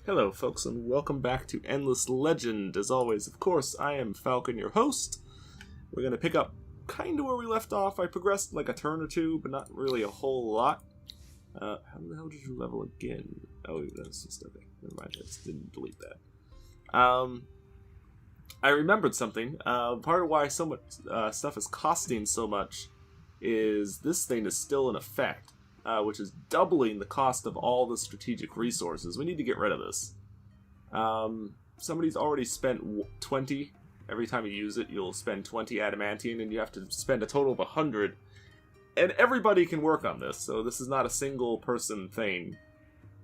Hello, folks, and welcome back to Endless Legend. As always, of course, I am Falcon, your host. We're going to pick up kind of where we left off. I progressed like a turn or two, but not really a whole lot. How the hell did you level again? Oh, that's just okay. Never mind, I just didn't delete that. I remembered something. Part of why so much stuff is costing so much is this thing is still in effect. Which is doubling the cost of all the strategic resources. We need to get rid of this. Somebody's already spent 20. Every time you use it, you'll spend 20 adamantium, and you have to spend a total of 100. And everybody can work on this, so this is not a single person thing.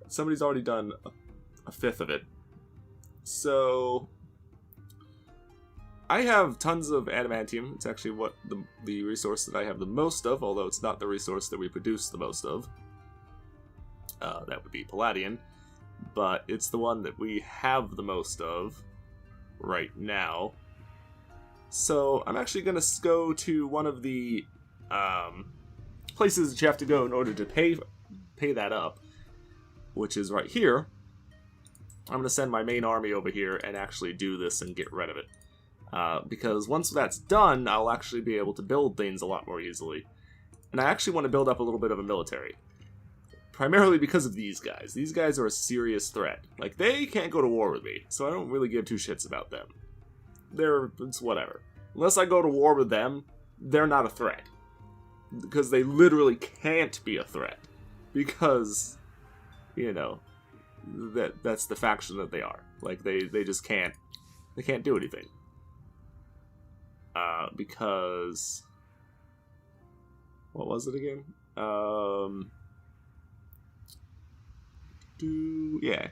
Somebody's already done a fifth of it. So I have tons of adamantium. It's actually what the resource that I have the most of, although it's not the resource that we produce the most of. That would be palladium, but it's the one that we have the most of right now. So I'm actually going to go to one of the places that you have to go in order to pay that up, which is right here. I'm going to send my main army over here and actually do this and get rid of it. Because once that's done, I'll actually be able to build things a lot more easily. And I actually want to build up a little bit of a military. Primarily because of these guys. These guys are a serious threat. Like, they can't go to war with me, so I don't really give two shits about them. It's whatever. Unless I go to war with them, they're not a threat. Because they literally can't be a threat. Because, you know, that's the faction that they are. Like, they just can't, they can't do anything. Because what was it again?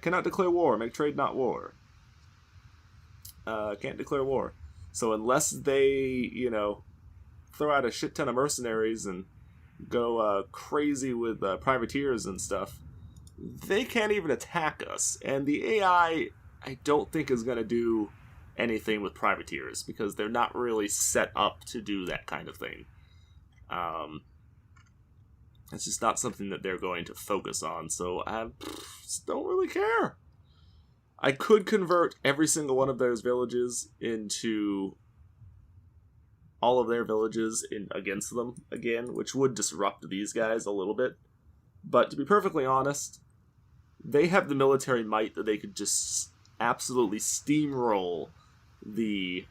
Cannot declare war. Make trade not war. Can't declare war. So unless they, you know, throw out a shit ton of mercenaries and go crazy with privateers and stuff, they can't even attack us. And the AI, I don't think is going to do anything with privateers because they're not really set up to do that kind of thing. It's just not something that they're going to focus on, so I just don't really care. I could convert every single one of those villages into all of their villages against them again, which would disrupt these guys a little bit. But to be perfectly honest, they have the military might that they could just absolutely steamroll the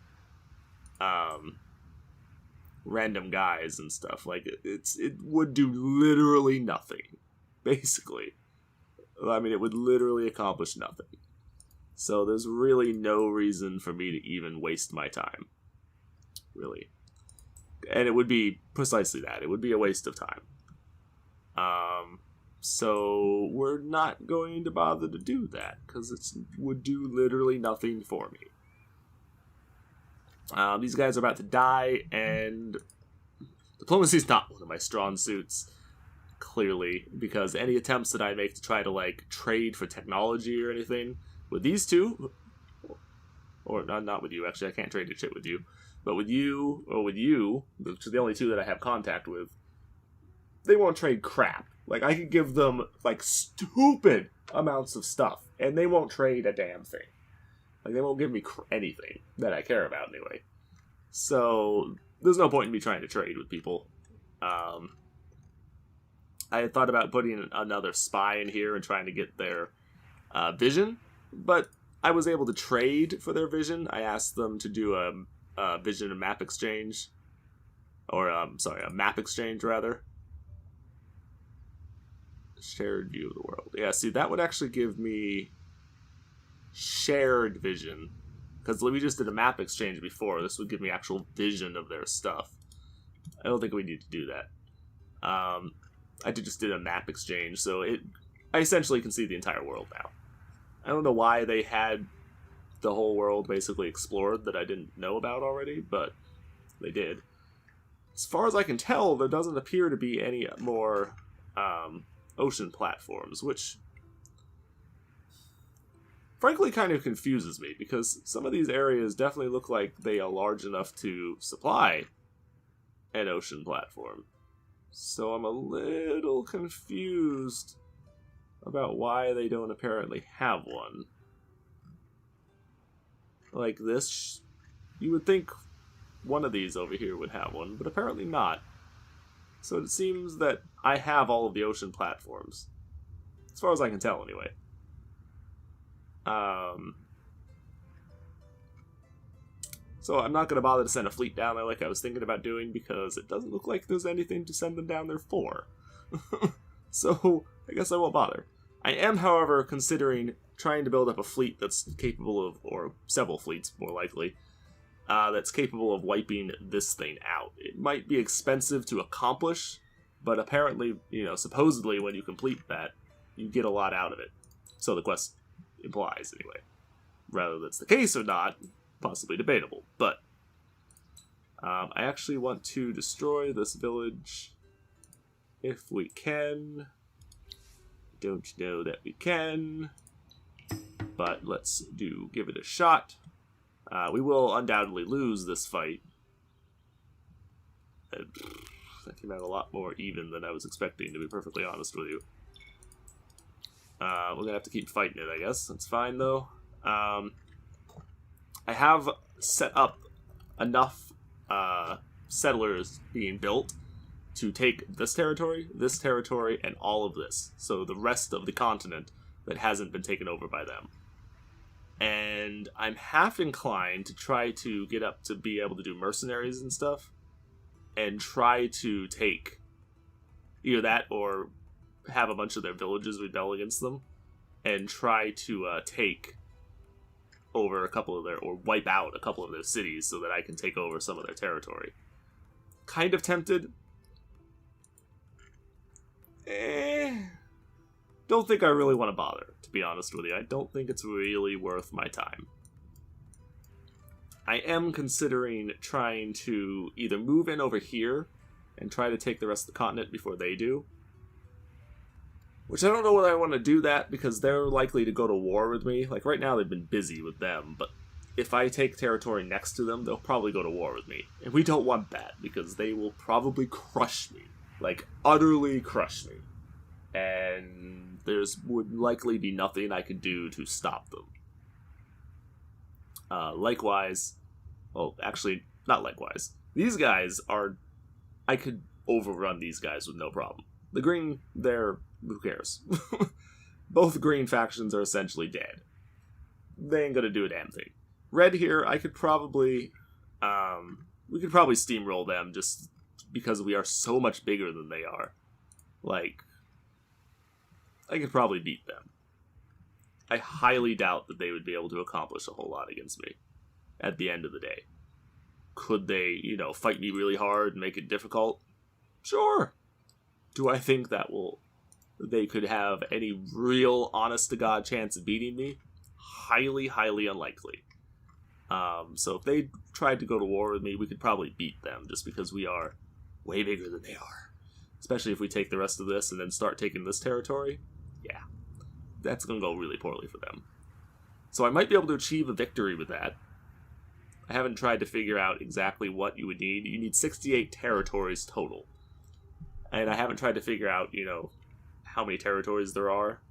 random guys and stuff. Like, it would do literally nothing, basically. I mean, it would literally accomplish nothing. So there's really no reason for me to even waste my time. Really. And it would be precisely that. It would be a waste of time. So we're not going to bother to do that, because it would do literally nothing for me. These guys are about to die, and diplomacy is not one of my strong suits, clearly, because any attempts that I make to try to, like, trade for technology or anything with these two, or not with you, actually, I can't trade a shit with you, but with you, or with you, which are the only two that I have contact with, they won't trade crap. Like, I could give them, like, stupid amounts of stuff, and they won't trade a damn thing. Like, they won't give me anything that I care about, anyway. So, there's no point in me trying to trade with people. I had thought about putting another spy in here and trying to get their vision, but I was able to trade for their vision. I asked them to do a vision and map exchange. Or, a map exchange, rather. Shared view of the world. Yeah, see, that would actually give me shared vision, because we just did a map exchange before. This would give me actual vision of their stuff. I don't think we need to do that. I just did a map exchange, so I essentially can see the entire world now. I don't know why they had the whole world basically explored that I didn't know about already, but they did. As far as I can tell, there doesn't appear to be any more ocean platforms, which frankly kind of confuses me, because some of these areas definitely look like they are large enough to supply an ocean platform. So I'm a little confused about why they don't apparently have one. Like this, you would think one of these over here would have one, but apparently not. So it seems that I have all of the ocean platforms. As far as I can tell, anyway. So I'm not going to bother to send a fleet down there like I was thinking about doing, because it doesn't look like there's anything to send them down there for. So I guess I won't bother. I am, however, considering trying to build up a fleet that's capable of, or several fleets more likely, that's capable of wiping this thing out. It might be expensive to accomplish, but apparently, supposedly when you complete that, you get a lot out of it. So the quest implies, anyway. Whether that's the case or not, possibly debatable. But I actually want to destroy this village if we can. Don't know that we can, but let's give it a shot. We will undoubtedly lose this fight. That came out a lot more even than I was expecting, to be perfectly honest with you. We're gonna have to keep fighting it, I guess. That's fine, though. I have set up enough settlers being built to take this territory, and all of this. So the rest of the continent that hasn't been taken over by them. And I'm half inclined to try to get up to be able to do mercenaries and stuff, and try to take either that or have a bunch of their villages rebel against them, and try to take over a couple of or wipe out a couple of their cities so that I can take over some of their territory. Kind of tempted. Don't think I really want to bother, to be honest with you. I don't think it's really worth my time. I am considering trying to either move in over here and try to take the rest of the continent before they do. Which I don't know whether I want to do that, because they're likely to go to war with me. Like, right now they've been busy with them, but if I take territory next to them, they'll probably go to war with me. And we don't want that, because they will probably crush me. Like, utterly crush me. And would likely be nothing I could do to stop them. Likewise, well, actually, not likewise. These guys are, I could overrun these guys with no problem. The green, who cares? Both green factions are essentially dead. They ain't gonna do a damn thing. Red here, I could probably, we could probably steamroll them just because we are so much bigger than they are. Like, I could probably beat them. I highly doubt that they would be able to accomplish a whole lot against me at the end of the day. Could they, fight me really hard and make it difficult? Sure. Do I think that they could have any real honest-to-God chance of beating me? Highly, highly unlikely. So if they tried to go to war with me, we could probably beat them, just because we are way bigger than they are. Especially if we take the rest of this and then start taking this territory. Yeah, that's going to go really poorly for them. So I might be able to achieve a victory with that. I haven't tried to figure out exactly what you would need. You need 68 territories total. And I haven't tried to figure out, how many territories there are.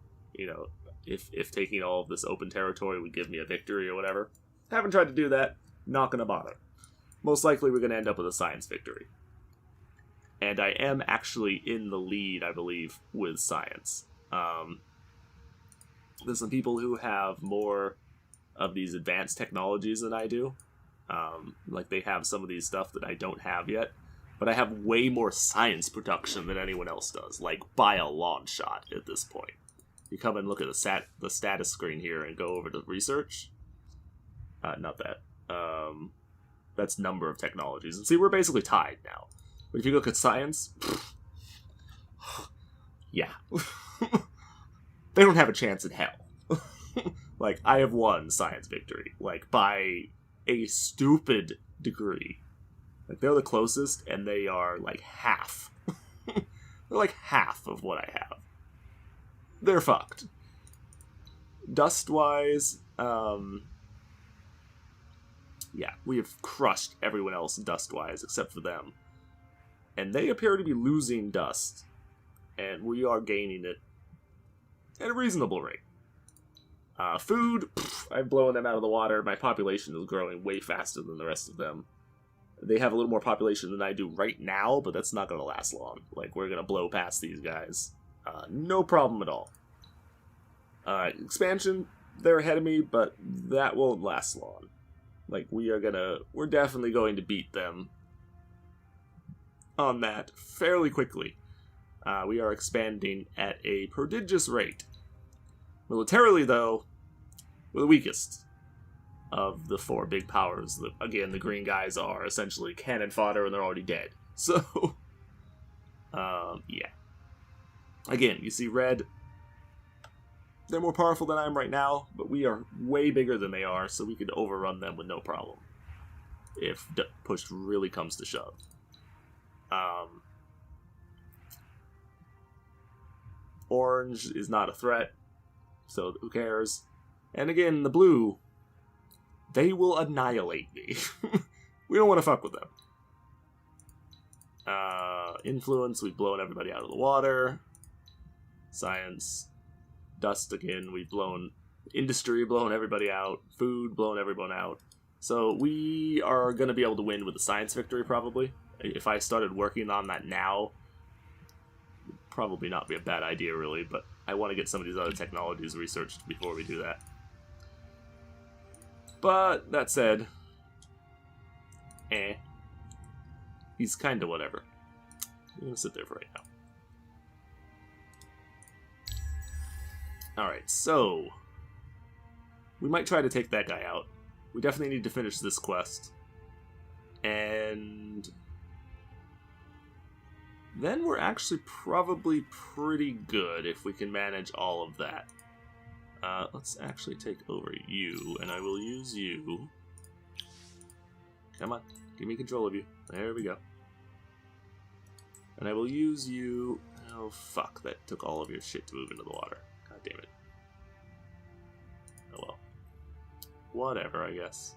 If taking all of this open territory would give me a victory or whatever. Haven't tried to do that. Not going to bother. Most likely we're going to end up with a science victory. And I am actually in the lead, I believe, with science. There's some people who have more of these advanced technologies than I do. Like, they have some of these stuff that I don't have yet. But I have way more science production than anyone else does, like, by a long shot at this point. You come and look at the status screen here and go over to research. Not that. That's number of technologies. And see, we're basically tied now. But if you look at science, yeah. They don't have a chance in hell. Like, I have won science victory. Like, by a stupid degree. Like, they're the closest, and they are, like, half. They're, like, half of what I have. They're fucked. Dust-wise, yeah, we have crushed everyone else dust-wise, except for them. And they appear to be losing dust, and we are gaining it. at a reasonable rate. Food, I've blown them out of the water. My population is growing way faster than the rest of them. They have a little more population than I do right now, but that's not going to last long. Like, we're going to blow past these guys. No problem at all. Expansion, they're ahead of me, but that won't last long. Like, we're definitely going to beat them on that fairly quickly. We are expanding at a prodigious rate. Militarily, though, we're the weakest of the four big powers. Again, the green guys are essentially cannon fodder and they're already dead. So, yeah. Again, you see red, they're more powerful than I am right now, but we are way bigger than they are, so we could overrun them with no problem. If push really comes to shove. Orange is not a threat, so who cares? And again, the blue, they will annihilate me. We don't want to fuck with them. Influence, we've blown everybody out of the water. Science. Dust, again, we've blown... Industry, blown everybody out. Food, blown everyone out. So we are going to be able to win with a science victory, probably. If I started working on that now, would probably not be a bad idea, really, but I want to get some of these other technologies researched before we do that. But, that said, he's kinda whatever. I'm gonna sit there for right now. Alright, so, we might try to take that guy out. We definitely need to finish this quest. And then we're actually probably pretty good if we can manage all of that. Let's actually take over you, and I will use you. Come on, give me control of you. There we go. And I will use you... Oh, fuck, that took all of your shit to move into the water. God damn it. Oh well. Whatever, I guess.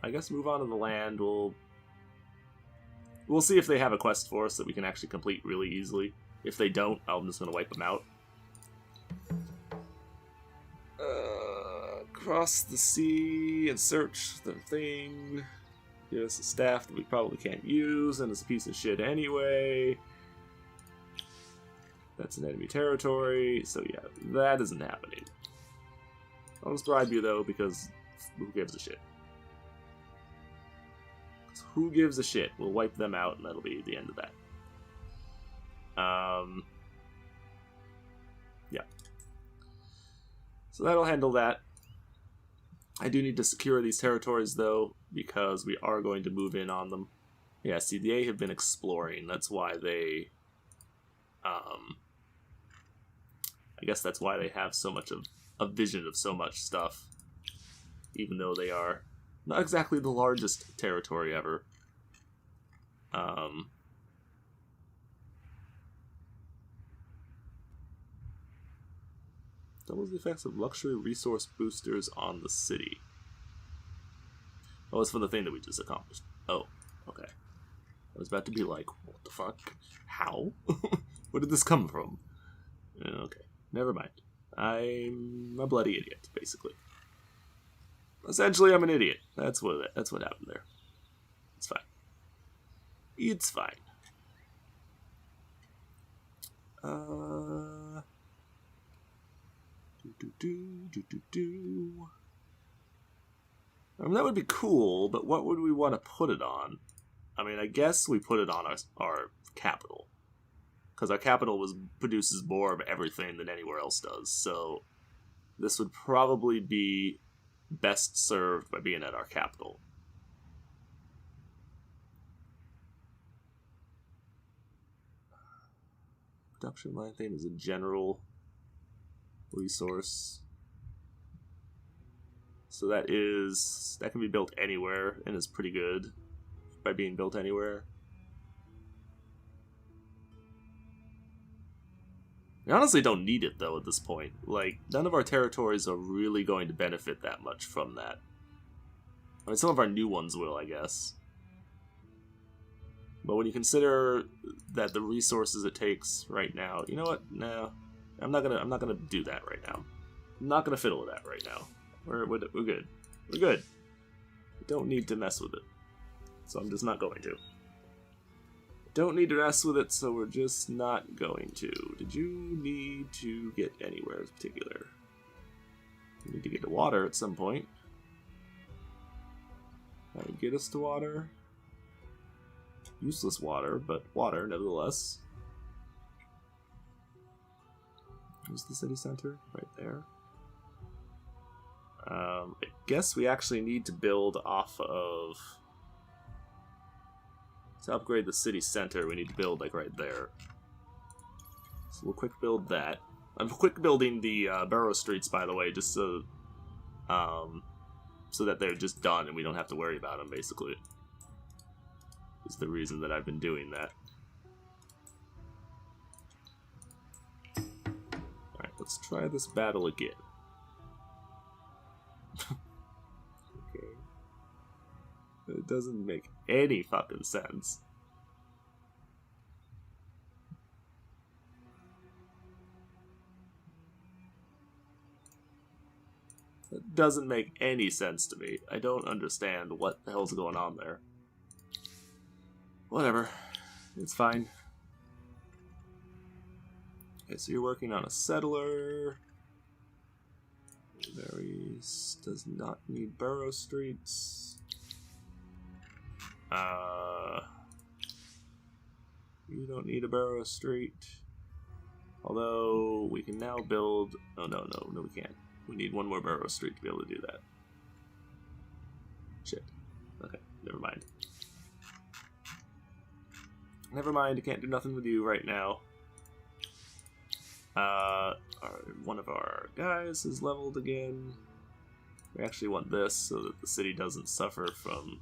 I guess move on to the land. We'll see if they have a quest for us that we can actually complete really easily. If they don't, I'm just going to wipe them out. Cross the sea and search the thing. Give us a staff that we probably can't use, and it's a piece of shit anyway. That's an enemy territory, so yeah, that isn't happening. I'll just bribe you though, because who gives a shit? Who gives a shit? We'll wipe them out, and that'll be the end of that. Yeah. So that'll handle that. I do need to secure these territories, though, because we are going to move in on them. Yeah, see, they have been exploring. That's why they... I guess that's why they have so much of a vision of so much stuff. Even though they are not exactly the largest territory ever. Doubles the effects of luxury resource boosters on the city. Oh, it's for the thing that we just accomplished. Oh, okay. I was about to be like, what the fuck? How? Where did this come from? Okay, never mind. I'm a bloody idiot, basically. Essentially, I'm an idiot. That's what happened there. It's fine. It's fine. I mean, that would be cool, but what would we want to put it on? I mean, I guess we put it on our capital. Because our capital produces more of everything than anywhere else does, so this would probably be best served by being at our capital. Production line thing is a general resource. So that can be built anywhere and is pretty good by being built anywhere. We honestly don't need it though at this point. Like, none of our territories are really going to benefit that much from that. I mean, some of our new ones will, I guess. But when you consider that the resources it takes right now... You know what? No. I'm not gonna do that right now. I'm not gonna fiddle with that right now. We're good. We're good. We don't need to mess with it. So I'm just not going to. Don't need to mess with it, so we're just not going to. Did you need to get anywhere in particular? You need to get to water at some point. That would get us to water. Useless water, but water nevertheless. Where's the city center? Right there. I guess we actually need to build off of... To upgrade the city center, we need to build like right there. So we'll quick build that. I'm quick building the borough streets, by the way, just so that they're just done and we don't have to worry about them, basically. Is the reason that I've been doing that. Alright, let's try this battle again. Okay. It doesn't make any fucking sense. It doesn't make any sense to me. I don't understand what the hell's going on there. Whatever. It's fine. Okay, so you're working on a settler. Berries does not need borough streets. You don't need a borough street. Although we can now build... Oh, no, we can't. We need one more borough street to be able to do that. Shit. Okay, never mind. Never mind, I can't do nothing with you right now. One of our guys is leveled again. We actually want this so that the city doesn't suffer from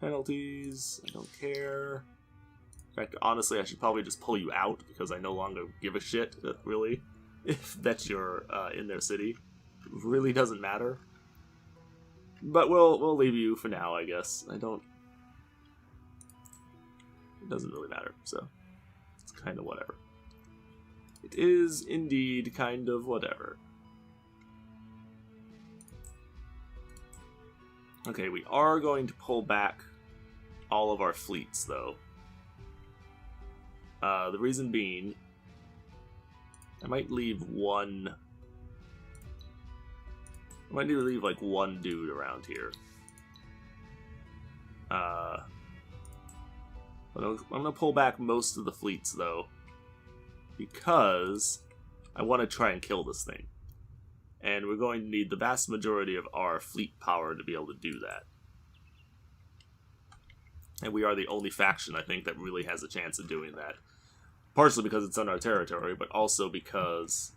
penalties. I don't care. In fact, honestly, I should probably just pull you out because I no longer give a shit, really, if that you're in their city. It really doesn't matter. But we'll leave you for now, I guess. It doesn't really matter, so it's kind of whatever. It is indeed kind of whatever. Okay, we are going to pull back all of our fleets, though. The reason being, I might leave one... I might need to leave, like, one dude around here. I'm gonna pull back most of the fleets, though, because I want to try and kill this thing. And we're going to need the vast majority of our fleet power to be able to do that. And we are the only faction, I think, that really has a chance of doing that. Partially because it's on our territory, but also because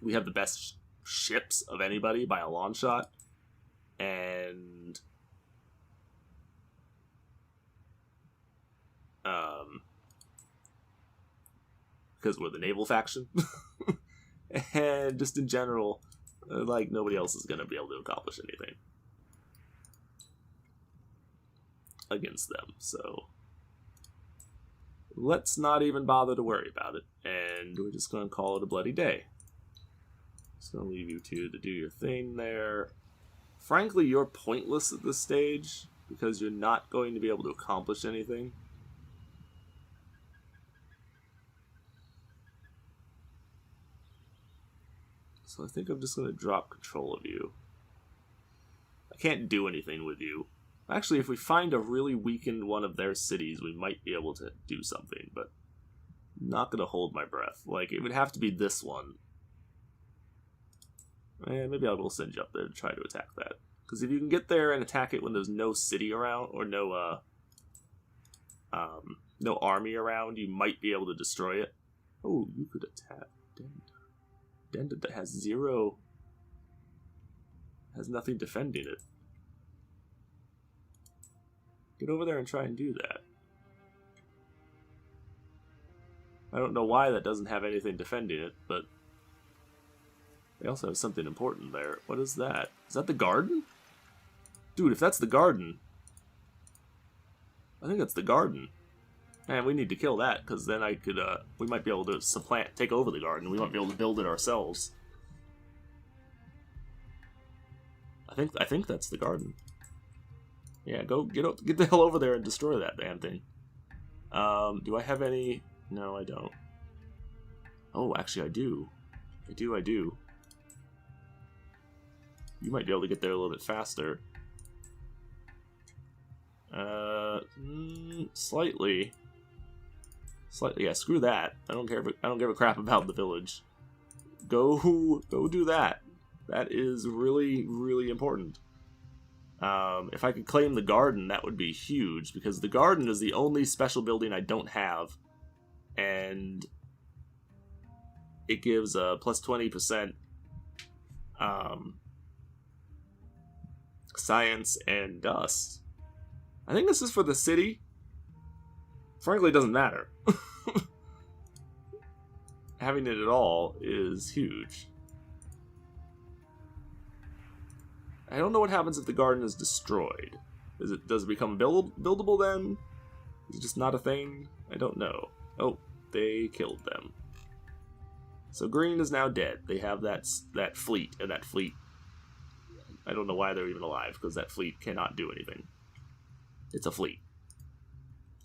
we have the best ships of anybody by a long shot. And... because we're the naval faction. And just in general, like, nobody else is going to be able to accomplish anything against them, so let's not even bother to worry about it, and we're just going to call it a bloody day. Just going to leave you two to do your thing there. Frankly, you're pointless at this stage, because you're not going to be able to accomplish anything. So I think I'm just going to drop control of you. I can't do anything with you. Actually, if we find a really weakened one of their cities, we might be able to do something, but I'm not going to hold my breath. Like, it would have to be this one. And maybe I will send you up there to try to attack that. Because if you can get there and attack it when there's no city around, or no army around, you might be able to destroy it. Oh, you could attack Denda that has zero... has nothing defending it. Get over there and try and do that. I don't know why that doesn't have anything defending it, but... they also have something important there. What is that? Is that the garden? Dude, if that's the garden... I think that's the garden. And we need to kill that, because then we might be able to take over the garden. We might be able to build it ourselves. I think that's the garden. Yeah, get the hell over there and destroy that damn thing. Do I have any? No, I don't. Oh, actually, I do. I do. You might be able to get there a little bit faster. Slightly. Yeah, screw that. I don't give a crap about the village. Go do that. That is really, really important. If I could claim the garden, that would be huge, because the garden is the only special building I don't have, and it gives a plus 20% science and dust. I think this is for the city. Frankly, it doesn't matter. Having it at all is huge. I don't know what happens if the garden is destroyed. Does it become buildable then? Is it just not a thing? I don't know. Oh, they killed them. So green is now dead. They have that fleet, and that fleet, I don't know why they're even alive, because that fleet cannot do anything. It's a fleet.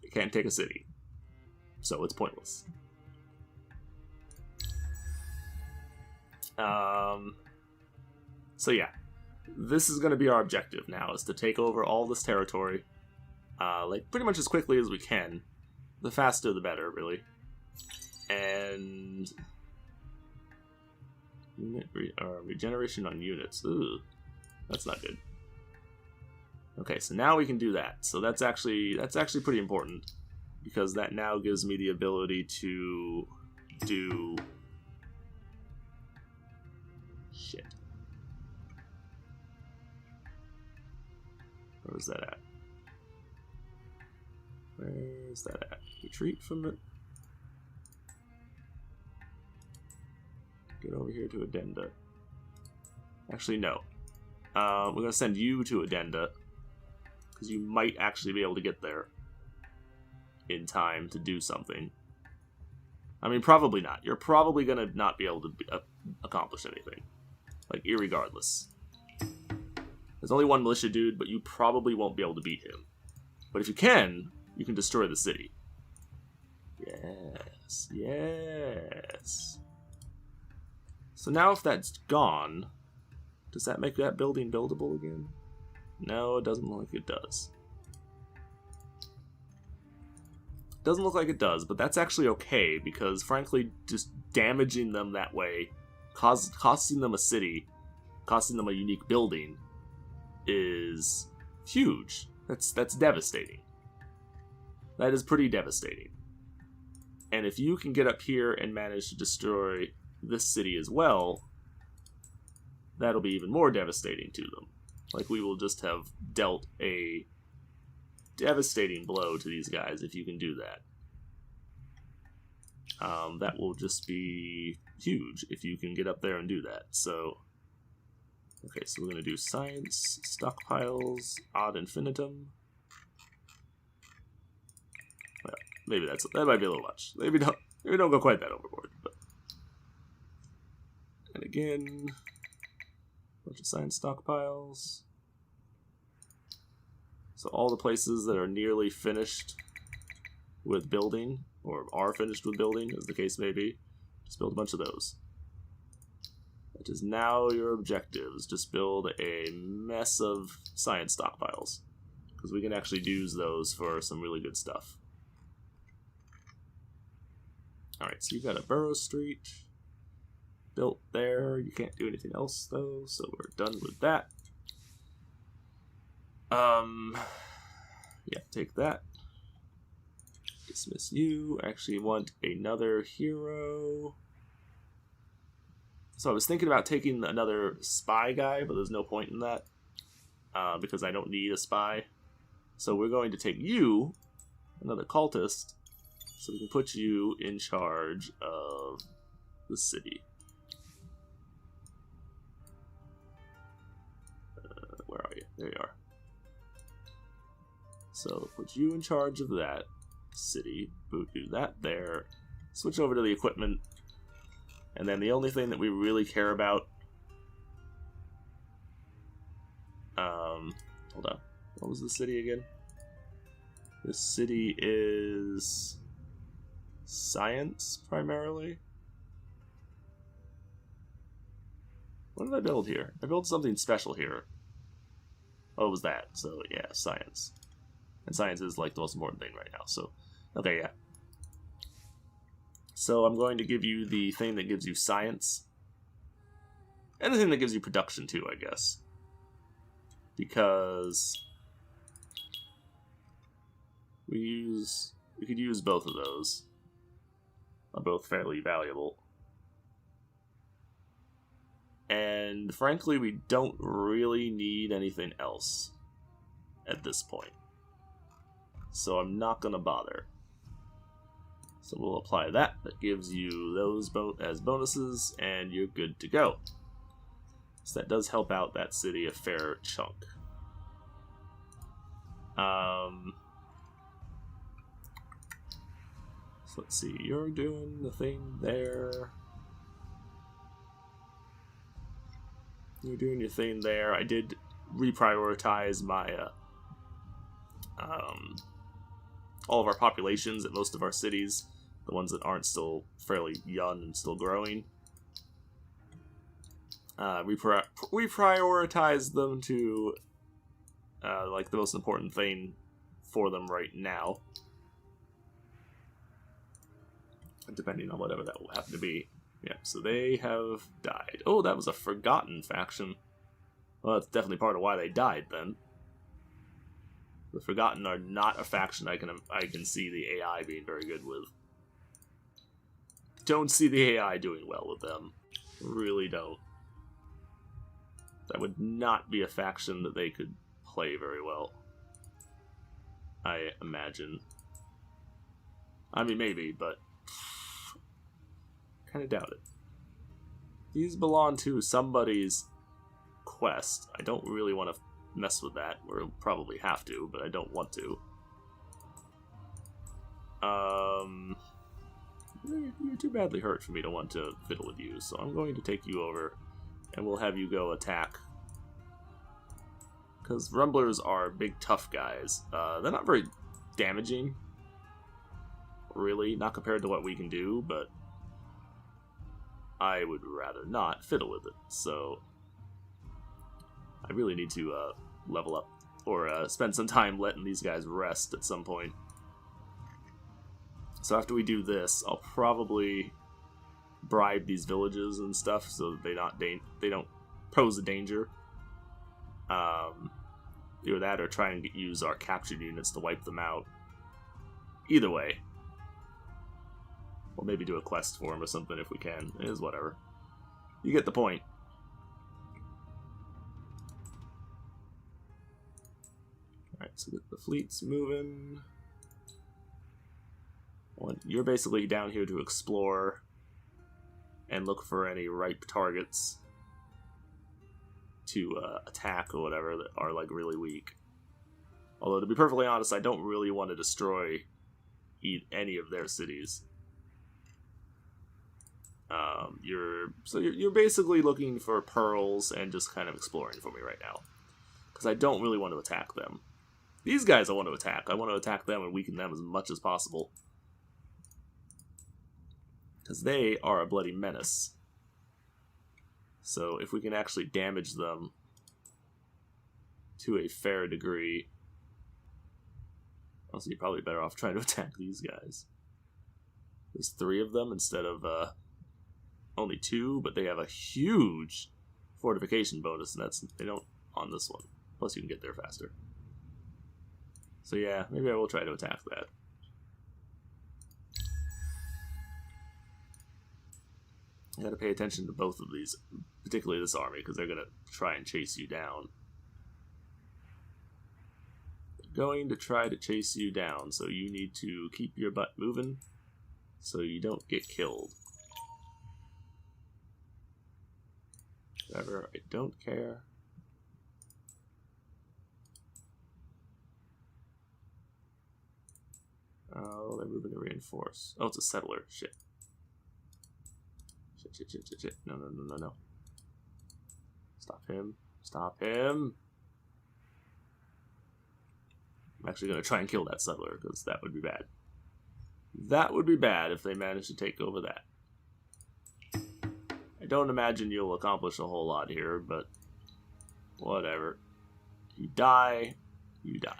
It can't take a city. So it's pointless. So yeah. This is going to be our objective now, is to take over all this territory, like, pretty much as quickly as we can. The faster the better, really. And regeneration on units. Ooh, that's not good. Okay, so now we can do that. So that's actually pretty important, because that now gives me the ability to do shit. Where's that at? Where's that at? Retreat from it. Get over here to Addenda. Actually, no. We're going to send you to Addenda, because you might actually be able to get there in time to do something. I mean, probably not. You're probably going to not be able to accomplish anything. Like, irregardless. There's only one militia dude, but you probably won't be able to beat him. But if you can destroy the city. Yes, yes. So now if that's gone, does that make that building buildable again? No, it doesn't look like it does. Doesn't look like it does, but that's actually okay, because frankly, just damaging them that way, costing them a city, costing them a unique building, is huge. That's devastating. That is pretty devastating. And if you can get up here and manage to destroy this city as well, that'll be even more devastating to them. Like, we will just have dealt a devastating blow to these guys if you can do that. That will just be huge if you can get up there and do that. So, okay, so we're going to do science, stockpiles, ad infinitum. Well, maybe that might be a little much. Maybe don't go quite that overboard. But. And again, a bunch of science stockpiles. So all the places that are nearly finished with building, or are finished with building, as the case may be, just build a bunch of those. That is now your objectives. Just build a mess of science stockpiles, because we can actually use those for some really good stuff. Alright, so you got a Burrow Street built there. You can't do anything else, though, so we're done with that. Yeah, take that. Dismiss you. Actually want another hero. So I was thinking about taking another spy guy, but there's no point in that, because I don't need a spy. So we're going to take you, another cultist, so we can put you in charge of the city. Where are you? There you are. So put you in charge of that. city. Do that there. Switch over to the equipment. And then the only thing that we really care about... hold on. What was the city again? This city is... science, primarily? What did I build here? I built something special here. Oh, it was that. So, yeah, science. And science is, like, the most important thing right now. So, okay, yeah. So I'm going to give you the thing that gives you science. And the thing that gives you production, too, I guess. Because... we could use both of those. Are both fairly valuable. And frankly, we don't really need anything else at this point. So I'm not going to bother. So we'll apply that. That gives you those as bonuses, and you're good to go. So that does help out that city a fair chunk. So let's see, you're doing the thing there. You're doing your thing there. I did reprioritize my all of our populations at most of our cities, the ones that aren't still fairly young and still growing. We prioritize them to like the most important thing for them right now, depending on whatever that will happen to be. Yeah, so they have died. Oh, that was a forgotten faction. Well, that's definitely part of why they died, then. The Forgotten are not a faction I can see the AI being very good with. Don't see the AI doing well with them. Really don't. That would not be a faction that they could play very well, I imagine. I mean, maybe, but... kind of doubt it. These belong to somebody's quest. I don't really want to mess with that. We'll probably have to, but I don't want to. You're too badly hurt for me to want to fiddle with you, so I'm going to take you over, and we'll have you go attack. Because Rumblers are big, tough guys. They're not very damaging, really, not compared to what we can do, but I would rather not fiddle with it, so I really need to level up, or spend some time letting these guys rest at some point. So after we do this, I'll probably bribe these villages and stuff so that they don't pose a danger. Either that or try and use our captured units to wipe them out. Either way. Or maybe do a quest for them or something if we can. It is whatever. You get the point. Alright, so get the fleets moving. Well, you're basically down here to explore and look for any ripe targets to attack or whatever that are like really weak. Although, to be perfectly honest, I don't really want to destroy any of their cities. You're basically looking for pearls and just kind of exploring for me right now, because I don't really want to attack them. These guys I want to attack. I want to attack them and weaken them as much as possible, because they are a bloody menace. So if we can actually damage them to a fair degree, also you're probably better off trying to attack these guys. There's 3 of them instead of only 2, but they have a huge fortification bonus, and they don't on this one. Plus you can get there faster. So yeah, maybe I will try to attack that. I gotta pay attention to both of these, particularly this army, because they're gonna try and chase you down. They're going to try to chase you down, so you need to keep your butt moving so you don't get killed. Whatever, I don't care. Oh, they're moving to reinforce. Oh, it's a settler. Shit. Shit. No. Stop him. Stop him. I'm actually going to try and kill that settler, because that would be bad. That would be bad if they managed to take over that. I don't imagine you'll accomplish a whole lot here, but whatever. You die, you die.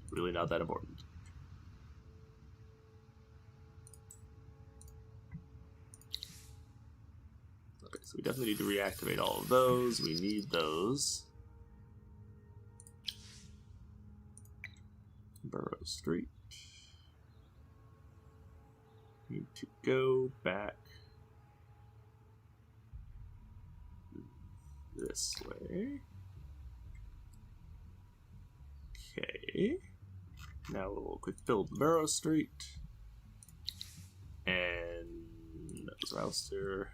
It's really not that important. Okay, so we definitely need to reactivate all of those. We need those. Burrow Street. Need to go back this way. Okay. Now we'll quick build Burrow Street. And that was Rouster.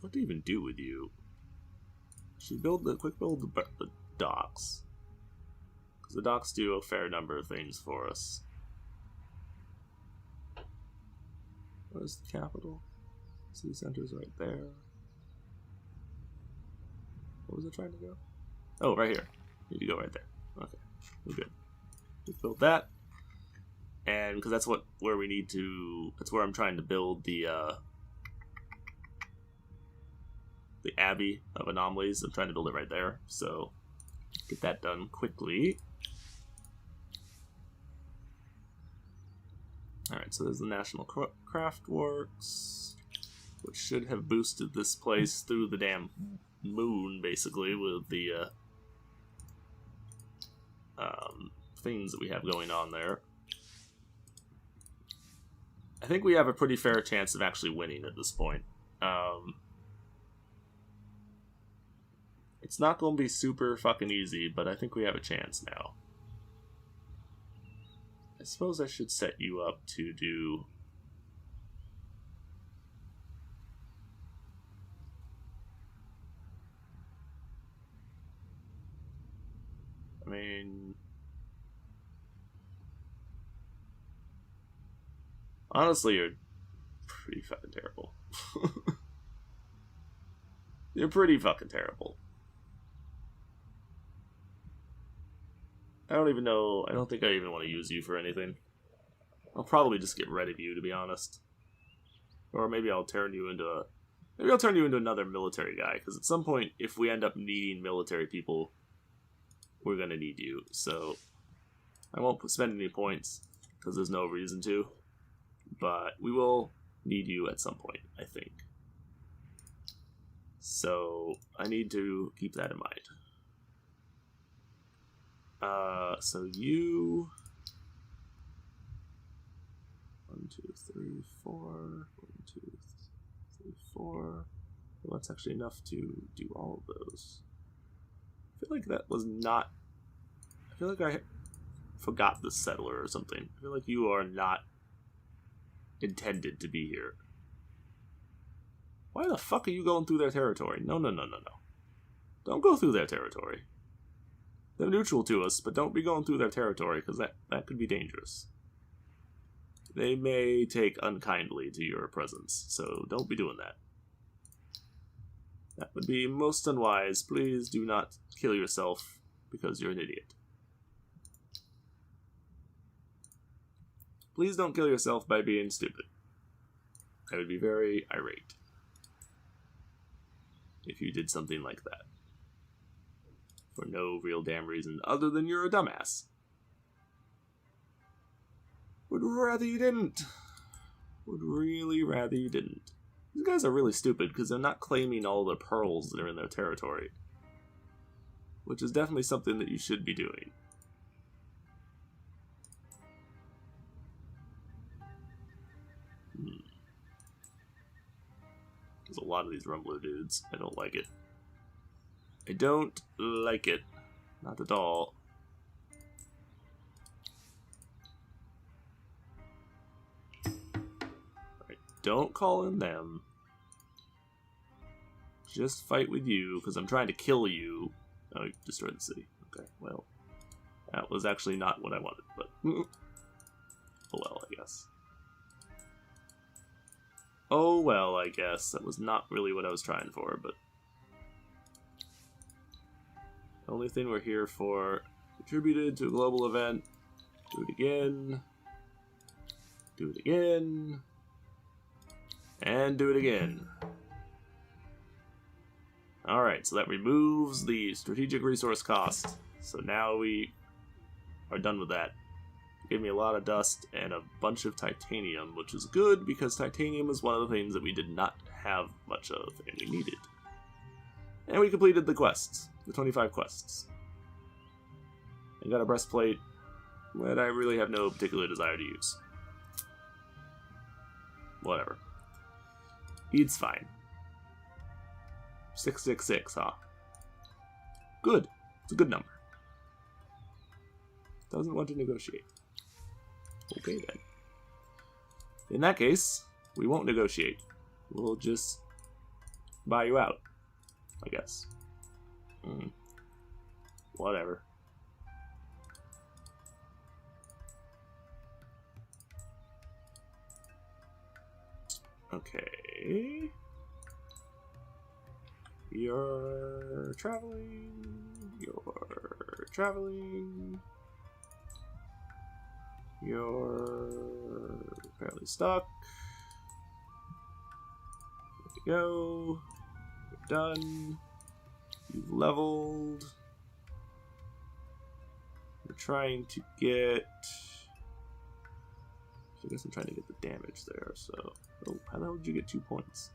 What to even do with you? Should build the docks, because the docks do a fair number of things for us. Where's the capital? City center's right there. What was it trying to go? Oh, right here. Need to go right there. Okay, we're good. We built that, and because that's where we need to. That's where I'm trying to build the Abbey of Anomalies. I'm trying to build it right there, so get that done quickly. Alright, so there's the National Craft Works, which should have boosted this place through the damn moon, basically, with the things that we have going on there. I think we have a pretty fair chance of actually winning at this point. It's not going to be super fucking easy, but I think we have a chance now. I suppose I should set you up to do... I mean... Honestly, you're pretty fucking terrible. You're pretty fucking terrible. I don't even know. I don't think I even want to use you for anything. I'll probably just get rid of you, to be honest. Or maybe I'll turn you into a... Maybe I'll turn you into another military guy, because at some point, if we end up needing military people, we're going to need you. So, I won't spend any points, because there's no reason to. But we will need you at some point, I think. So, I need to keep that in mind. So you... 1, 2, 3, 4. 1, 2, 3, 4. Well, that's actually enough to do all of those. I feel like that was not... I feel like I forgot the settler or something. I feel like you are not intended to be here. Why the fuck are you going through their territory? No. Don't go through their territory. They're neutral to us, but don't be going through their territory, because that could be dangerous. They may take unkindly to your presence, so don't be doing that. That would be most unwise. Please do not kill yourself because you're an idiot. Please don't kill yourself by being stupid. I would be very irate if you did something like that. For no real damn reason other than you're a dumbass. Would rather you didn't. Would really rather you didn't. These guys are really stupid because they're not claiming all the pearls that are in their territory. Which is definitely something that you should be doing. There's a lot of these Rumbler dudes. I don't like it. I don't like it. Not at all. Alright, don't call in them. just fight with you, because I'm trying to kill you. Oh, you destroyed the city. Okay, well, that was actually not what I wanted, but oh well, I guess. Oh well, I guess. That was not really what I was trying for, but the only thing we're here for, contributed to a global event. Do it again. Do it again. And do it again. Alright, so that removes the strategic resource cost. So now we are done with that. Gave me a lot of dust and a bunch of titanium, which is good because titanium is one of the things that we did not have much of and we needed. And we completed the quests, the 25 quests. And got a breastplate that I really have no particular desire to use. Whatever. It's fine. 666, huh? Good. It's a good number. Doesn't want to negotiate. Okay, then. In that case, we won't negotiate. We'll just buy you out, I guess. Whatever. Okay. You're traveling. You're traveling. You're apparently stuck. There you go. You're done. You've leveled. We're trying to get... I guess I'm trying to get the damage there, so... Oh, how the hell did you get 2 points?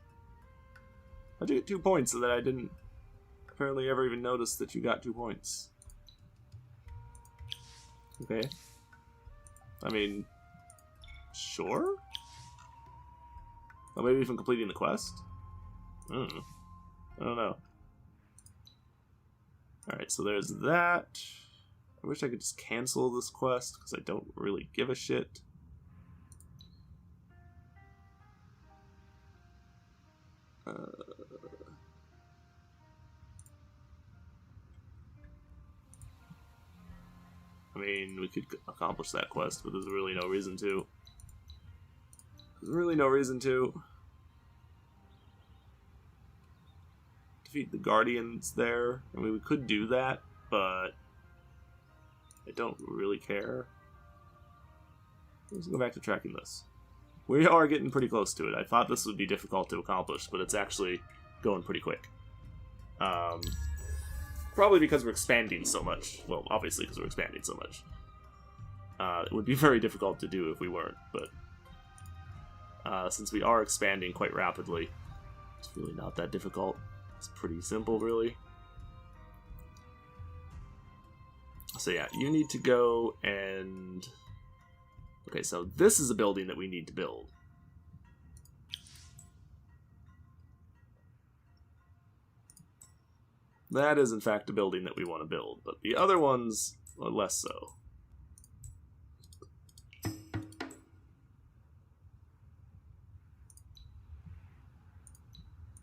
How'd you get 2 points so that I didn't apparently ever even notice that you got 2 points? Okay. I mean... Sure? Oh, maybe from completing the quest? I don't know. Alright, so there's that. I wish I could just cancel this quest, because I don't really give a shit. I mean, we could accomplish that quest, but there's really no reason to. There's really no reason to. Defeat the Guardians there. I mean, we could do that, but I don't really care. Let's go back to tracking this. We are getting pretty close to it. I thought this would be difficult to accomplish, but it's actually going pretty quick. Probably because we're expanding so much. Well, obviously because we're expanding so much. It would be very difficult to do if we weren't, but since we are expanding quite rapidly, it's really not that difficult. It's pretty simple, really. So yeah, you need to go and... Okay, so this is a building that we need to build. That is, in fact, a building that we want to build, but the other ones are less so.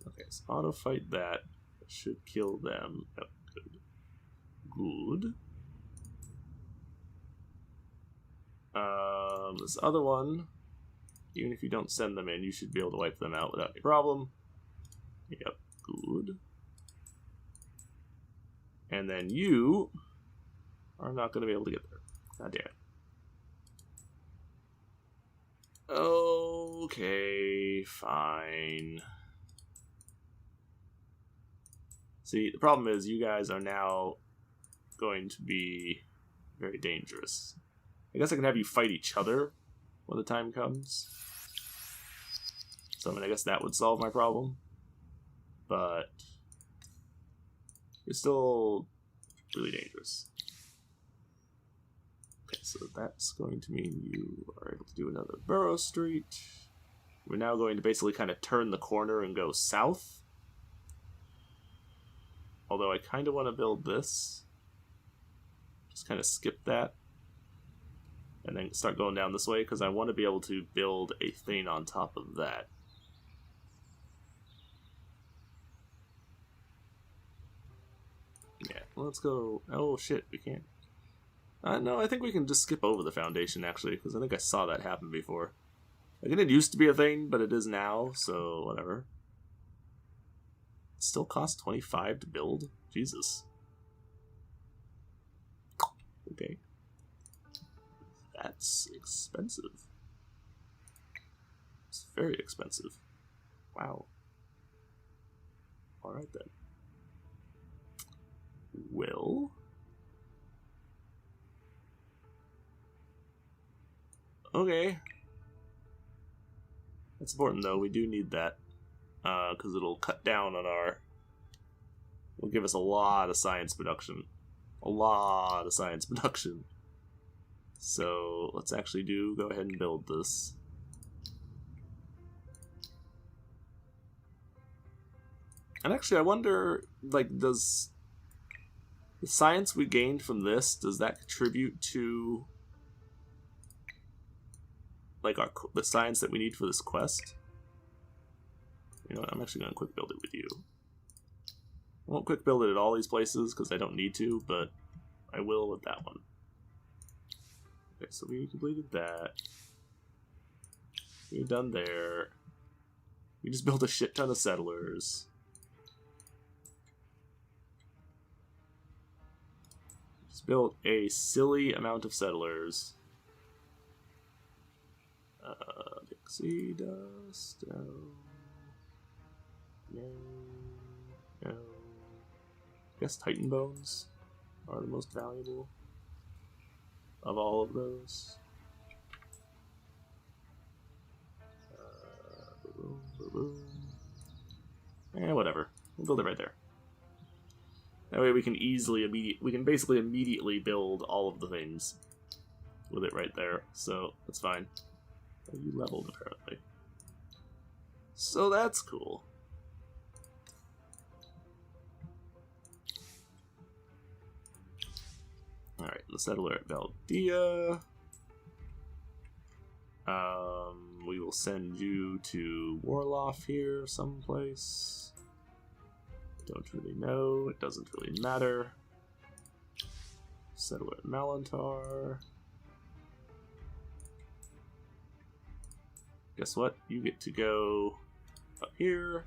Okay, so auto-fight that. Should kill them. Oh, good. Good. This other one, even if you don't send them in, you should be able to wipe them out without any problem. Yep, good. And then you are not going to be able to get there. God damn it. Okay, fine. See, the problem is you guys are now going to be very dangerous. I guess I can have you fight each other when the time comes. So, I mean, I guess that would solve my problem. But you're still really dangerous. Okay, so that's going to mean you are able to do another Burrow Street. We're now going to basically kind of turn the corner and go south. Although I kind of want to build this. Just kind of skip that. And then start going down this way, because I want to be able to build a thing on top of that. let's go. Oh shit, we can't. No, I think we can just skip over the foundation, actually, because I think I saw that happen before. Like, it used to be a thing, but it is now, so whatever. It still costs 25 to build? Jesus. Okay. That's expensive. It's very expensive. Wow. Alright then. Well... Okay. That's important though, we do need that. Because it'll cut down on our... It'll give us a lot of science production. A lot of science production. So, let's actually go ahead and build this. And actually, I wonder, like, does the science we gained from this, does that contribute to, like, the science that we need for this quest? You know what, I'm actually going to quick build it with you. I won't quick build it at all these places, because I don't need to, but I will with that one. Okay, so we completed that. We're done there. We just built a shit ton of settlers. Just built a silly amount of settlers. Pixie dust. No. No. No. I guess Titan bones are the most valuable of all of those. Boom, boom, boom. Whatever. We'll build it right there. That way we can basically immediately build all of the things with it right there. So that's fine. Oh, you leveled apparently. So that's cool. Alright, the settler at Valdia. We will send you to Warloff here someplace. Don't really know. It doesn't really matter. Settler at Malantar. Guess what? You get to go up here.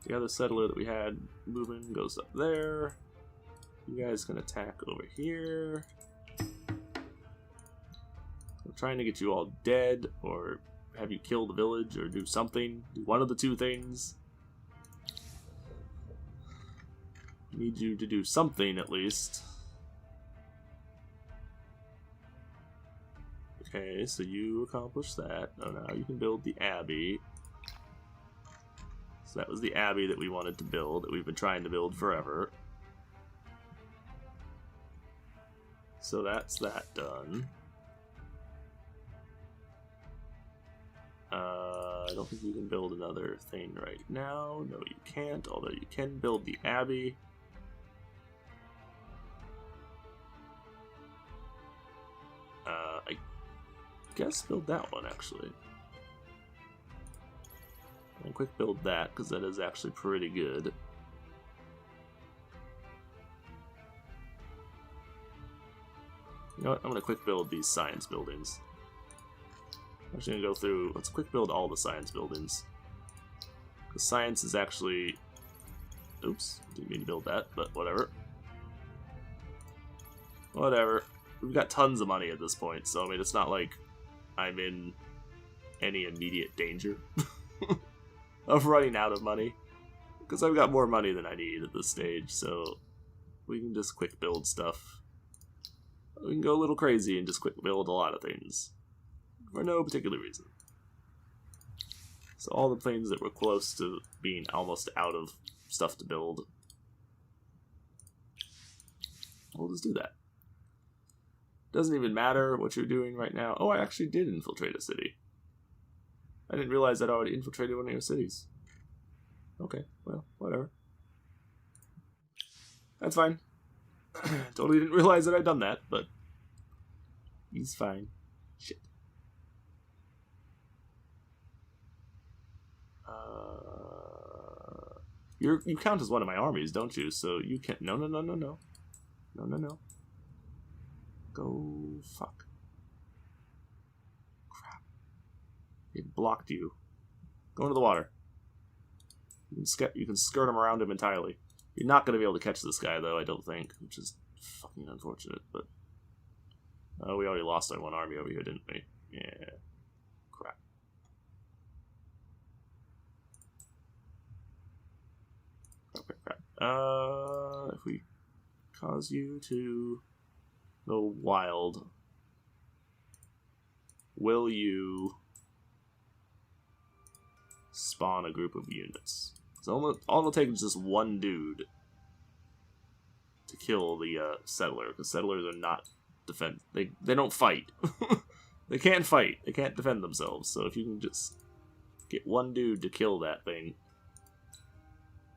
The other settler that we had moving goes up there. You guys can attack over here. I'm trying to get you all dead, or have you kill the village, or do something. Do one of the two things. Need you to do something, at least. Okay, so you accomplished that. Oh, now you can build the Abbey. So that was the Abbey that we wanted to build, that we've been trying to build forever. So that's that done. I don't think you can build another thing right now. No, you can't, although you can build the Abbey. I guess build that one, actually. I'll quick build that, because that is actually pretty good. You know what? I'm going to quick build these science buildings. I'm actually going to go through... Let's quick build all the science buildings. Because science is actually... Oops, didn't mean to build that, but whatever. Whatever. We've got tons of money at this point, so I mean, it's not like I'm in any immediate danger of running out of money. Because I've got more money than I need at this stage, so we can just quick build stuff. We can go a little crazy and just quick build a lot of things. For no particular reason. So all the things that were close to being almost out of stuff to build, we'll just do that. Doesn't even matter what you're doing right now. Oh, I actually did infiltrate a city. I didn't realize I'd already infiltrated one of your cities. Okay, well, whatever. That's fine. Totally didn't realize that I'd done that, but he's fine. Shit. You count as one of my armies, don't you? So you can't... No. No. Go... Fuck. Crap. It blocked you. Go into the water. You can skirt him around him entirely. You're not going to be able to catch this guy, though, I don't think. Which is fucking unfortunate, but... Oh, we already lost our one army over here, didn't we? Yeah. Crap. If we cause you to go wild, will you spawn a group of units? So all it'll take is just one dude to kill the settler, because settlers are not they don't fight. They can't fight. They can't defend themselves. So if you can just get one dude to kill that thing,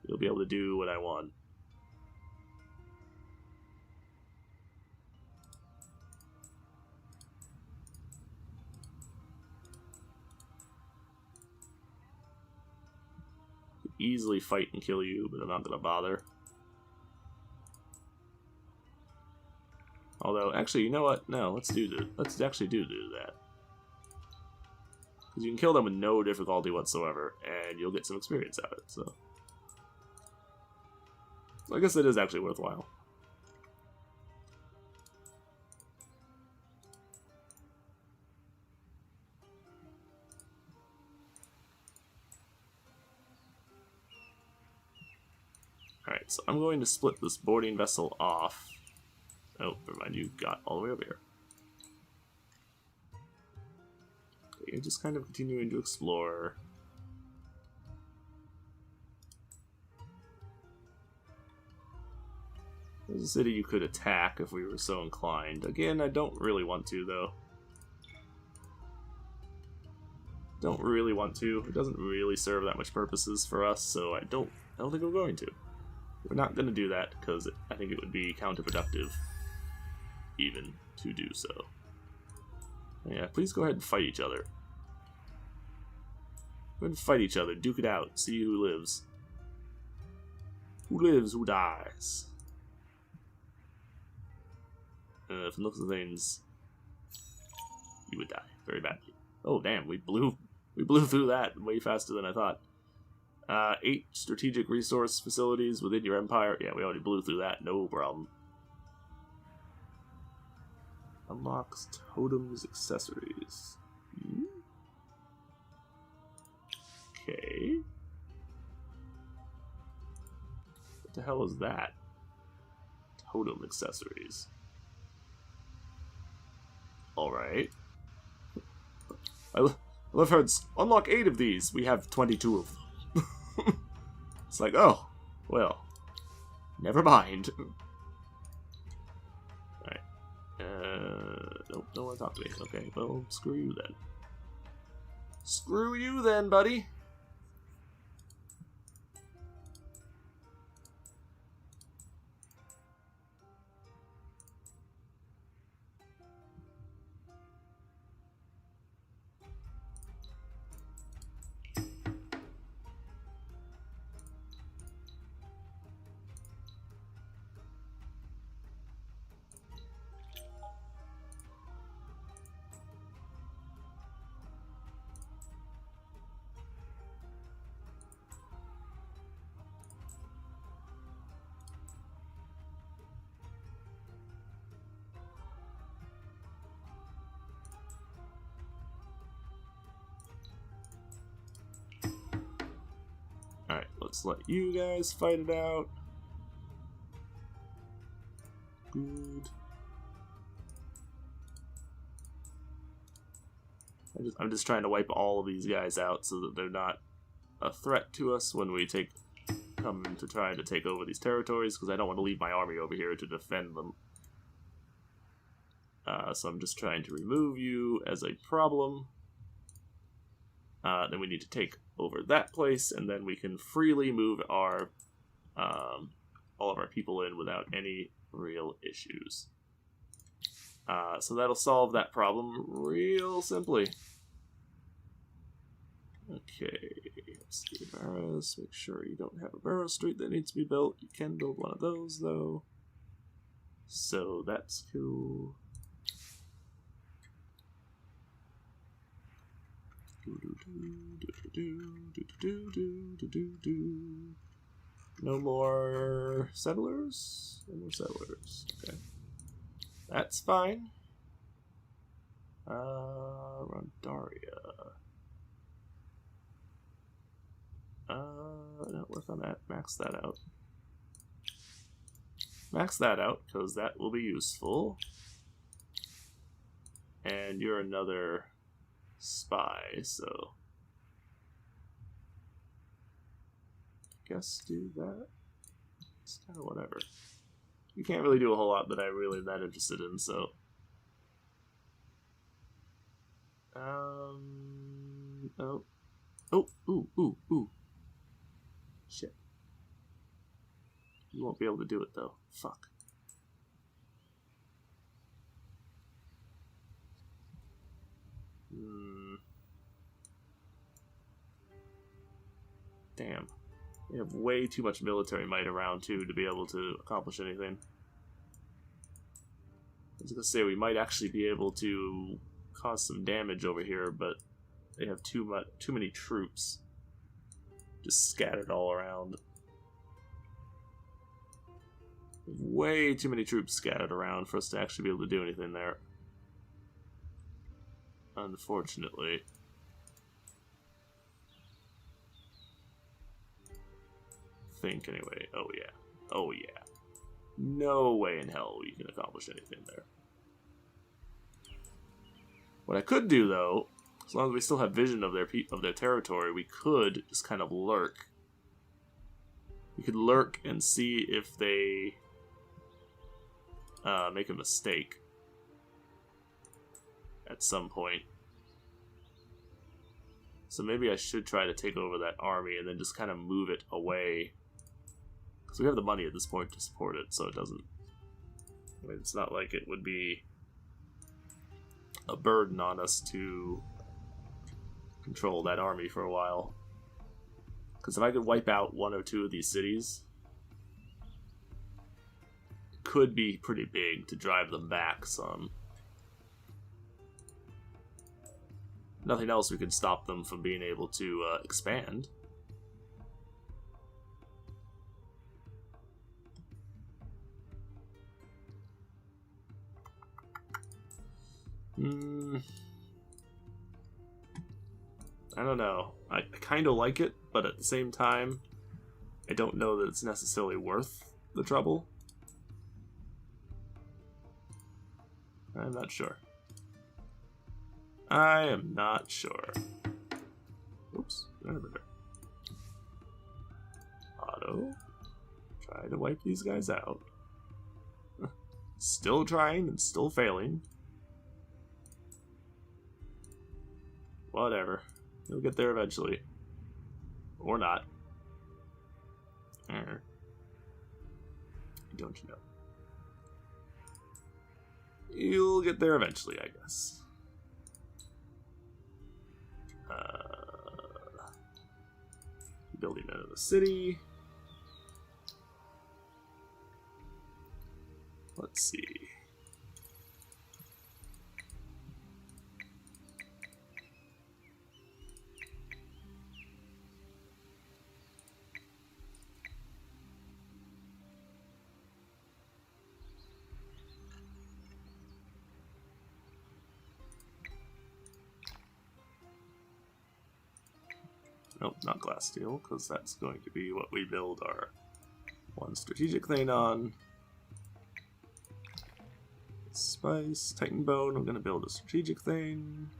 you'll be able to do what I want. Could easily fight and kill you, but I'm not gonna bother. Although, actually, you know what? No, let's actually do that. Because you can kill them with no difficulty whatsoever, and you'll get some experience out of it, so... I guess it is actually worthwhile. Alright, so I'm going to split this boarding vessel off. Oh, never mind, you got all the way over here. Okay, you're just kind of continuing to explore. There's a city you could attack if we were so inclined. Again, I don't really want to, though. Don't really want to. It doesn't really serve that much purposes for us, so I don't think we're going to. We're not going to do that, because I think it would be counterproductive, even, to do so. Yeah, please go ahead and fight each other. Go ahead and fight each other, duke it out, see who lives. Who lives, who dies. From the looks of things, you would die very badly. Oh damn, we blew through that way faster than I thought. 8 strategic resource facilities within your empire. Yeah, we already blew through that, no problem. Unlocks totems accessories. Okay. What the hell is that? Totem accessories. Alright. I've heard unlock 8 of these. We have 22 of them. It's like, oh, well, never mind. Alright. Don't want to talk to me. Okay, well, screw you then. Screw you then, buddy. Alright, let's let you guys fight it out. Good. I'm just trying to wipe all of these guys out so that they're not a threat to us when we come to try to take over these territories, because I don't want to leave my army over here to defend them. So I'm just trying to remove you as a problem. Then we need to take over that place, and then we can freely move our all of our people in without any real issues. So that'll solve that problem real simply. Okay, City of Aris, make sure you don't have a Barrow Street that needs to be built. You can build one of those, though. So that's cool. No more settlers? No more settlers. Okay. That's fine. Rondaria. Not work on that. Max that out. Max that out, because that will be useful. And you're another spy, so I guess do that. It's kind of whatever. You can't really do a whole lot that I'm really that interested in, so ooh. Shit. You won't be able to do it though. Fuck. Damn. We have way too much military might around, too, to be able to accomplish anything. I was gonna say, we might actually be able to cause some damage over here, but they have too many troops just scattered all around. Way too many troops scattered around for us to actually be able to do anything there. Unfortunately. Think anyway. Oh yeah. Oh yeah. No way in hell we can accomplish anything there. What I could do though, as long as we still have vision of their territory, we could just kind of lurk. We could lurk and see if they make a mistake at some point. So maybe I should try to take over that army and then just kind of move it away. Because we have the money at this point to support it, so it doesn't... I mean, it's not like it would be a burden on us to control that army for a while. Because if I could wipe out one or two of these cities, it could be pretty big to drive them back some. Nothing else we could stop them from being able to expand. I don't know. I kind of like it, but at the same time, I don't know that it's necessarily worth the trouble. I'm not sure. I am not sure. Oops. Auto. Try to wipe these guys out. Still trying and still failing. Whatever. You'll get there eventually. Or not. Don't you know? You'll get there eventually, I guess. Building another city. Let's see. Nope, not glass steel, because that's going to be what we build our one strategic thing on. Spice, Titan Bone, I'm going to build a strategic thing.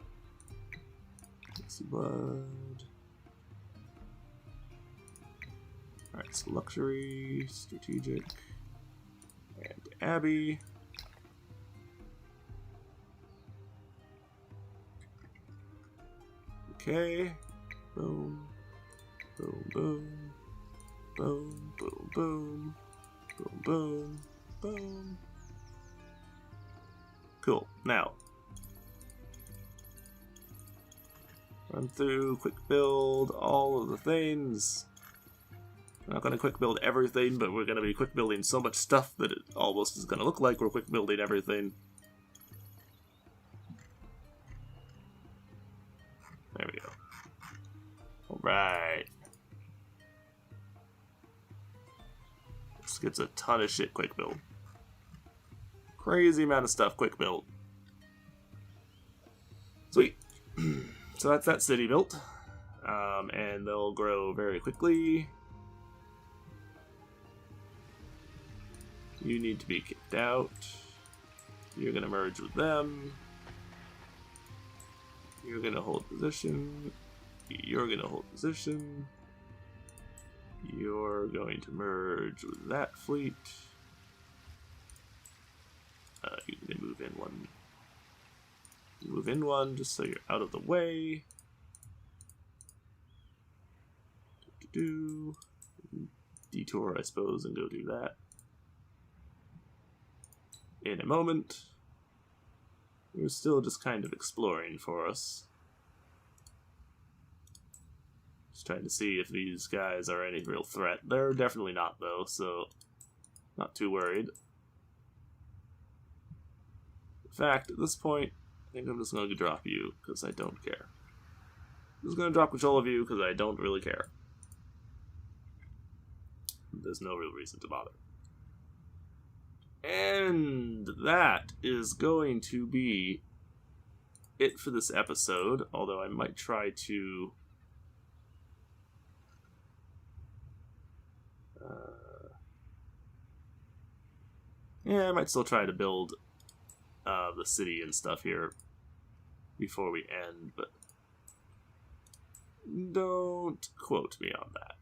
Pixie Blood. Alright, so Luxury, Strategic, and Abbey. Okay. Boom. Boom, boom. Boom, boom, boom. Boom, boom. Boom. Cool. Now. Run through, quick build, all of the things. We're not going to quick build everything, but we're going to be quick building so much stuff that it almost is going to look like we're quick building everything. There we go. Alright. This gets a ton of shit quick build. Crazy amount of stuff quick build. Sweet. So that's that city built. And they'll grow very quickly. You need to be kicked out. You're going to merge with them. You're going to hold position. You're going to hold position. You're going to merge with that fleet. You can move in one. Move in one just so you're out of the way. Detour, I suppose, and go do that. In a moment. We're still just kind of exploring for us. Just trying to see if these guys are any real threat. They're definitely not, though, so not too worried. In fact, at this point, I think I'm just going to drop you, because I don't care. I'm just going to drop control of you, because I don't really care. There's no real reason to bother. And that is going to be it for this episode, although I might try to I might still try to build the city and stuff here before we end, but don't quote me on that.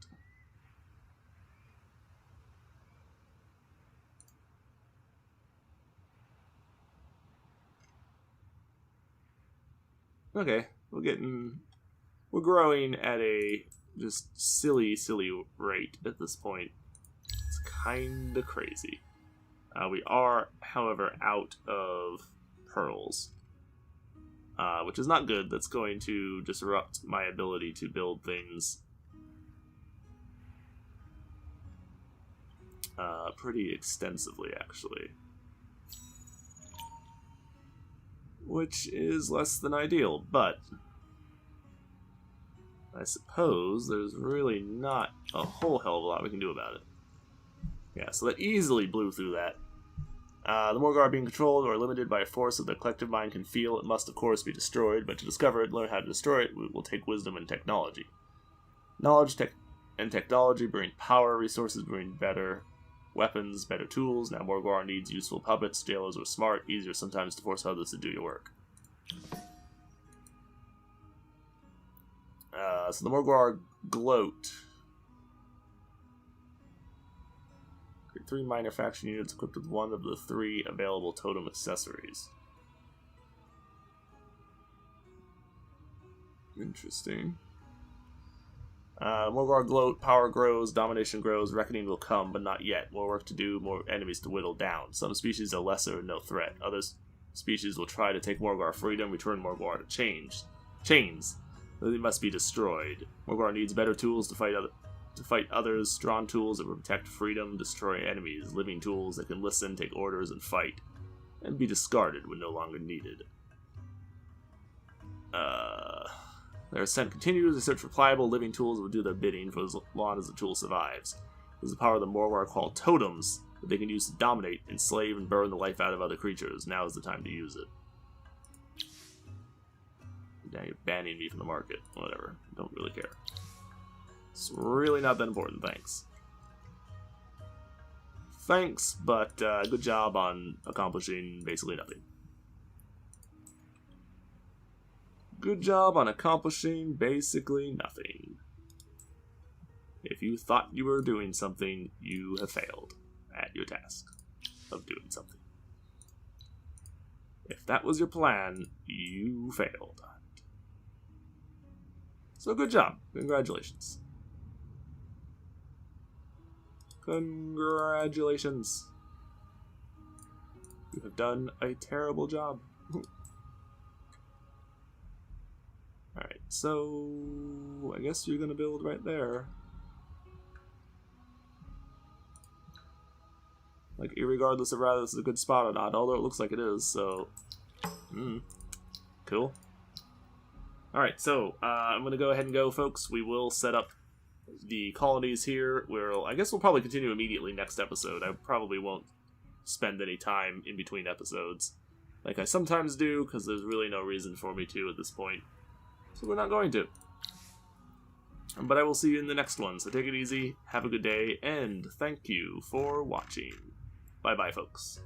Okay, we're growing at a just silly rate at this point. It's kinda crazy. We are, however, out of pearls, which is not good. That's going to disrupt my ability to build things pretty extensively, actually. Which is less than ideal, but I suppose there's really not a whole hell of a lot we can do about it. Yeah, so that easily blew through that. The Morgar being controlled or limited by a force that the collective mind can feel, it must of course be destroyed, but to discover it, learn how to destroy it, will take wisdom and technology. Knowledge and technology bring power, resources bring better weapons, better tools. Now Morgar needs useful puppets, jailers are smart, easier sometimes to force others to do your work. So the Morgar gloat. Create 3 minor faction units equipped with one of the 3 available totem accessories. Interesting. Morgar gloat, power grows, domination grows, reckoning will come, but not yet. More work to do, more enemies to whittle down. Some species are lesser and no threat. Other species will try to take Morgar freedom, return Morgar to chains. They must be destroyed. Morgar needs better tools to fight others, strong tools that will protect freedom, destroy enemies, living tools that can listen, take orders, and fight, and be discarded when no longer needed. Their ascent continues. They search for pliable living tools that will do their bidding for as long as the tool survives. There's the power of the Morgar called totems that they can use to dominate, enslave, and burn the life out of other creatures. Now is the time to use it. Now you're banning me from the market. Whatever. Don't really care. It's really not that important, thanks. Thanks, but good job on accomplishing basically nothing. Good job on accomplishing basically nothing. If you thought you were doing something, you have failed at your task of doing something. If that was your plan, you failed. So good job. Congratulations. Congratulations. You have done a terrible job. Alright, So I guess you're gonna build right there. Like, irregardless of whether this is a good spot or not, although it looks like it is, so... Cool. Alright, so, I'm gonna go ahead and go, folks. We will set up the colonies here. I guess we'll probably continue immediately next episode. I probably won't spend any time in between episodes, like I sometimes do, because there's really no reason for me to at this point. So we're not going to. But I will see you in the next one, so take it easy, have a good day, and thank you for watching. Bye-bye, folks.